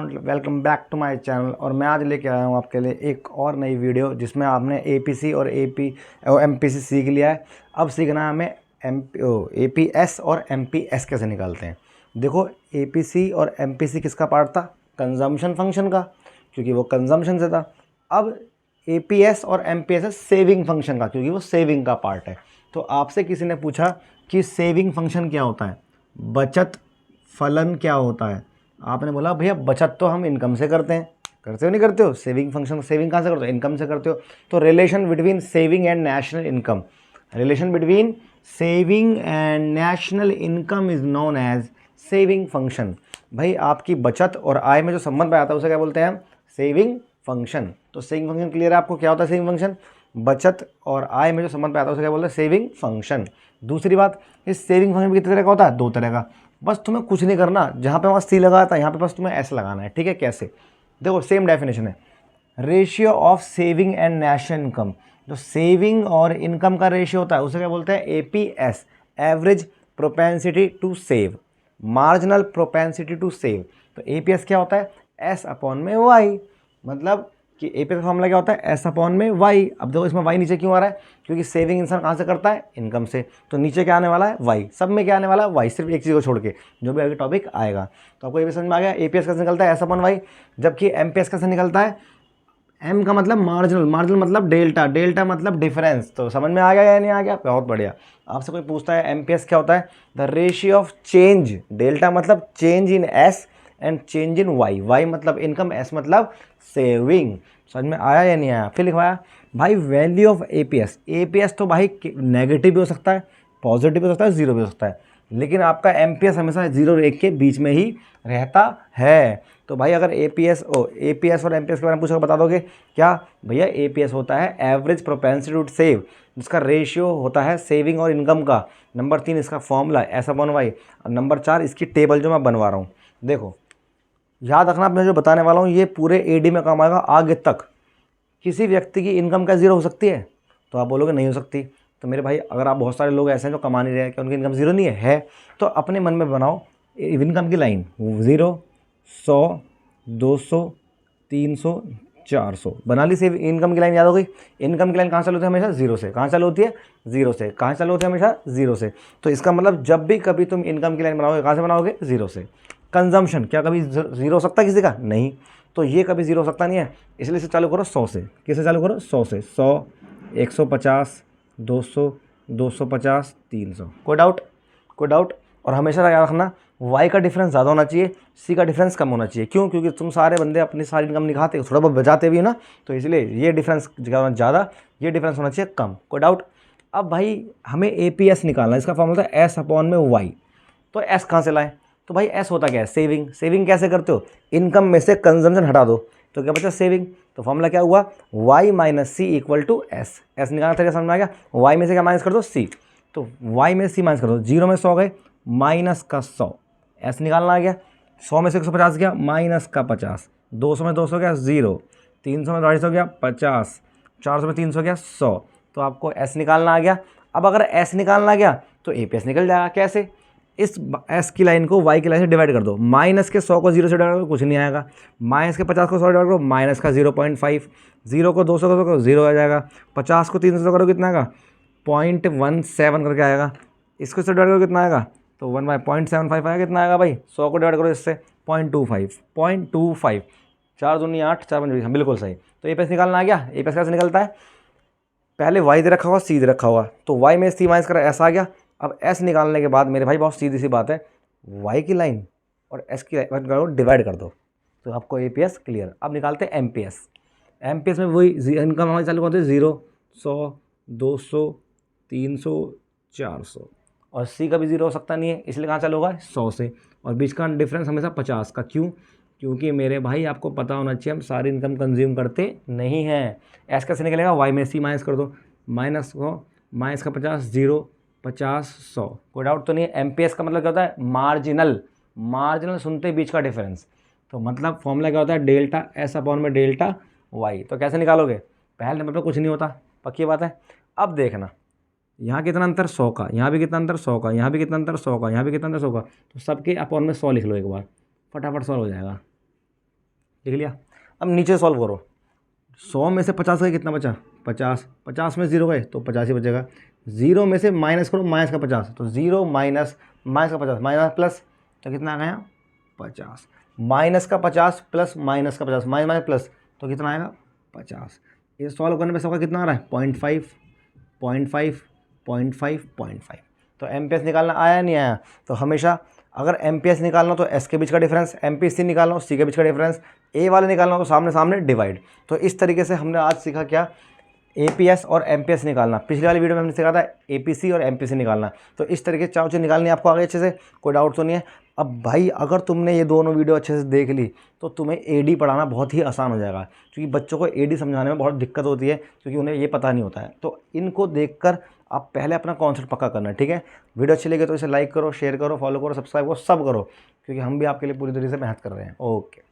Everyone, welcome back to my channel. और मैं आज लेके आया हूँ आपके लिए एक और नई वीडियो जिसमें आपने एपीसी और एमपीसी सीख लिया है। अब सीखना है हमें एपीएस और एमपीएस कैसे निकालते हैं। देखो, एपीसी और एमपीसी किसका पार्ट था? कंजम्पशन फंक्शन का, क्योंकि वो कंजम्पशन से था। अब एपीएस और एमपीएस है सेविंग फंक्शन का, क्योंकि वो सेविंग का पार्ट है। तो आपसे किसी ने पूछा कि सेविंग फंक्शन क्या होता है, बचत फलन क्या होता है। आपने बोला भैया बचत तो हम इनकम से करते हैं। करते हो नहीं करते हो? सेविंग फंक्शन सेविंग कहाँ से करते हो? इनकम से करते हो। तो relation between saving and national income, relation between saving and national income is known as saving function. भाई आपकी बचत और आय में जो संबंध पाया था उसे क्या बोलते हैं हम? Saving function. तो सेविंग फंक्शन क्लियर है आपको क्या होता है? सेविंग फंक्शन, बचत और आय में जो संबंध पाया था उसे क्या बोलते हैं? Saving function. दूसरी बात, इस सेविंग फंक्शन कितने तरह का होता है? दो तरह का। बस तुम्हें कुछ नहीं करना, जहाँ पे वहाँ सी लगाया था यहाँ पे बस तुम्हें एस लगाना है। ठीक है? कैसे? देखो, सेम डेफिनेशन है। Ratio of saving and national income, जो सेविंग और इनकम का रेशियो होता है उसे क्या बोलते हैं? APS, average propensity to save, marginal propensity to save. तो एपीएस क्या होता है? एस अपॉन में वाई। मतलब कि एपीएस का फॉर्मूला क्या होता है? एस अपॉन में वाई। अब देखो इसमें वाई नीचे क्यों आ रहा है? क्योंकि सेविंग इंसान कहाँ से करता है? इनकम से। तो नीचे क्या आने वाला है? वाई। सब में क्या आने वाला है? वाई, सिर्फ एक चीज़ को छोड़ के, जो भी आगे टॉपिक आएगा। तो आपको ये भी समझ में आ गया एपीएस कैसे निकलता है? S upon Y. जबकि एमपीएस कैसे निकलता है? एम का मतलब मार्जिनल, मार्जिनल मतलब डेल्टा, डेल्टा मतलब डिफरेंस। तो समझ में आ गया या नहीं आ गया? बहुत बढ़िया। आपसे कोई पूछता है एमपीएस क्या होता है? The ratio of change, delta मतलब change in S and change in Y, Y मतलब इनकम, एस मतलब सेविंग। समझ में आया या नहीं आया? फिर लिखवाया भाई वैल्यू ऑफ एपीएस। एपीएस तो भाई नेगेटिव भी हो सकता है, पॉजिटिव भी हो सकता है, जीरो भी हो सकता है, लेकिन आपका एमपीएस हमेशा जीरो और एक के बीच में ही रहता है। तो भाई अगर एपीएस और एमपीएस के बारे में पूछो बता दोगे क्या? भैया एपीएस होता है एवरेज प्रोपेंसिटी टू सेव, जिसका रेशियो होता है सेविंग और इनकम का। नंबर 3 इसका फॉर्मूला एस अपॉन वाई। और नंबर 4 इसकी टेबल जो मैं बनवा रहा हूँ। देखो याद रखना, मैं जो बताने वाला हूँ ये पूरे एडी में काम आएगा आगे तक। किसी व्यक्ति की इनकम क्या जीरो हो सकती है? तो आप बोलोगे नहीं हो सकती। तो मेरे भाई अगर आप, बहुत सारे लोग ऐसे हैं जो कमा नहीं रहे हैं, कि उनकी इनकम जीरो नहीं है, तो अपने मन में बनाओ इनकम की लाइन 0, 100, 200, 300, 400 बना ली। सेव इनकम की लाइन याद हो गई। इनकम की लाइन कहाँ चालू होती है? हमेशा जीरो से। कहाँ चालू होती है? जीरो से। कहाँ चालू होती है? हमेशा जीरो से। तो इसका मतलब जब भी कभी तुम इनकम की लाइन बनाओगे, कहाँ से बनाओगे? जीरो से। कंजम्पशन क्या कभी जीरो हो सकता है किसी का? नहीं। तो ये कभी जीरो हो सकता नहीं है, इसलिए इसे चालू करो 100 से। किसे चालू करो? 100 से। 100, 150, 200, 250, 300। कोई डाउट? कोई डाउट? और हमेशा याद रखना वाई का डिफरेंस ज़्यादा होना चाहिए, सी का डिफरेंस कम होना चाहिए। क्यों? क्योंकि तुम सारे बंदे अपनी सारी इनकम निकालते हो, थोड़ा बहुत बचाते भी हो ना, तो इसलिए ये डिफरेंस ज़्यादा, ये डिफरेंस होना चाहिए कम। कोई डाउट? अब भाई हमें एपीएस निकालना है, इसका फॉर्मूला था एस अपॉन में वाई। तो एस कहाँ से लाएं? तो भाई एस होता क्या है? सेविंग। सेविंग कैसे करते हो? इनकम में से कंजम्पशन हटा दो तो क्या बचा? सेविंग। तो फॉर्मूला क्या हुआ? y minus C equal to S. S निकालना तरीका समझ में आ गया? y में से क्या माइनस कर दो? सी। तो y में सी माइनस कर दो, 0 में 100 गए, माइनस का 100, एस निकालना आ गया। 100 में से 150 गया, माइनस का 50, 200 में 200 गया 0, 300 में 250 गया 50, 400 में 300 गया 100। तो आपको एस निकालना आ गया। अब अगर एस निकालना आ गया तो एपीएस निकल जाएगा। कैसे? इस एस की लाइन को वाई की लाइन से डिवाइड कर दो। माइनस के 100 को 0 से डिवाइड करो, कुछ नहीं आएगा। माइनस के 50 को 100 डिवाइड करो, माइनस का 0.5। 0 को 200 को करो, 0 आ जाएगा। 50 को 300 करो, कितना आएगा? 0.17 करके आएगा। इसको इससे डिवाइड करो, कितना आएगा? तो 1/0.75 आएगा। कितना आएगा भाई? 100 को डिवाइड करो इससे, 0.25। 4 दूनी 8, 4 5 बिल्कुल सही। तो एपीएस निकालना आ गया। एपीएस कैसे निकलता है? पहले वाई दे रखा हुआ, सी दे रखा हुआ, तो वाई में सी माइनस करा, एस आ गया। अब एस निकालने के बाद मेरे भाई बहुत सीधी सी बात है, वाई की लाइन और एस की लाइन डिवाइड कर दो, तो आपको एपीएस क्लियर। अब निकालते हैं एमपीएस। एमपीएस में वही इनकम हमारी चालू होती है 0, 100, 200, 300, 400, और सी का भी 0 हो सकता नहीं है, इसलिए कहाँ चालू होगा? 100 से। और बीच का डिफरेंस हमेशा 50 का। क्यों? क्योंकि मेरे भाई आपको पता होना चाहिए हम सारी इनकम कंज्यूम करते नहीं हैं। एस कैसे निकलेगा? वाई में सी माइनस कर दो, माइनस का 50, 0, 50, 100। कोई डाउट तो नहीं है? एमपीएस का मतलब क्या होता है? मार्जिनल। मार्जिनल सुनते ही बीच का डिफरेंस। तो मतलब फॉर्मूला क्या होता है? डेल्टा एस अपॉन में डेल्टा वाई। तो कैसे निकालोगे? पहले नंबर पर कुछ नहीं होता, पक्की बात है। अब देखना यहाँ कितना अंतर? 100 का। यहाँ भी कितना अंतर? 100 का। यहाँ भी कितना अंतर? 100 का। यहाँ भी कितना अंतर? 100 का। तो सबके अपॉन में 100 लिख लो एक बार, फटाफट सॉल्व हो जाएगा। लिख लिया। अब नीचे सॉल्व करो, 100 में से 50 गए कितना बचा 50, 50 में 0 गए तो 50 ही बचेगा। 0 में से माइनस करो माइनस का 50, तो 0 माइनस माइनस का 50 माइनस प्लस, तो कितना आ गया 50। माइनस का 50 प्लस माइनस का 50 माइनस माइनस प्लस, तो कितना आएगा 50। ये सॉल्व करने पे सबका कितना आ रहा है 0.5 0.5 0.5 0.5। तो एमपीएस निकालना आया नहीं आया। तो हमेशा अगर एमपीएस निकालना हो तो एस के बीच का डिफरेंस, एमपीसी निकालना हो सी के बीच का डिफरेंस, ए वाले निकालना हो तो सामने सामने डिवाइड। तो इस तरीके से हमने आज सीखा क्या, एपीएस और एमपीएस निकालना। पिछले वाली वीडियो में हमने सीखा था एपीसी और एमपीसी निकालना। तो इस तरीके से चार चीज़ निकालनी आपको आ गई अच्छे से, कोई डाउट तो नहीं है। अब भाई अगर तुमने ये दोनों वीडियो अच्छे से देख ली तो तुम्हें एडी पढ़ाना बहुत ही आसान हो जाएगा, क्योंकि बच्चों को एडी समझाने में बहुत दिक्कत होती है, क्योंकि उन्हें ये पता नहीं होता है। तो इनको देखकर आप पहले अपना कॉन्सेप्ट पक्का करना है, ठीक है। वीडियो अच्छी लगे तो इसे लाइक करो, शेयर करो, फॉलो करो, सब्सक्राइब करो, सब करो, क्योंकि हम भी आपके लिए पूरी तरीके से मेहनत कर रहे हैं। ओके।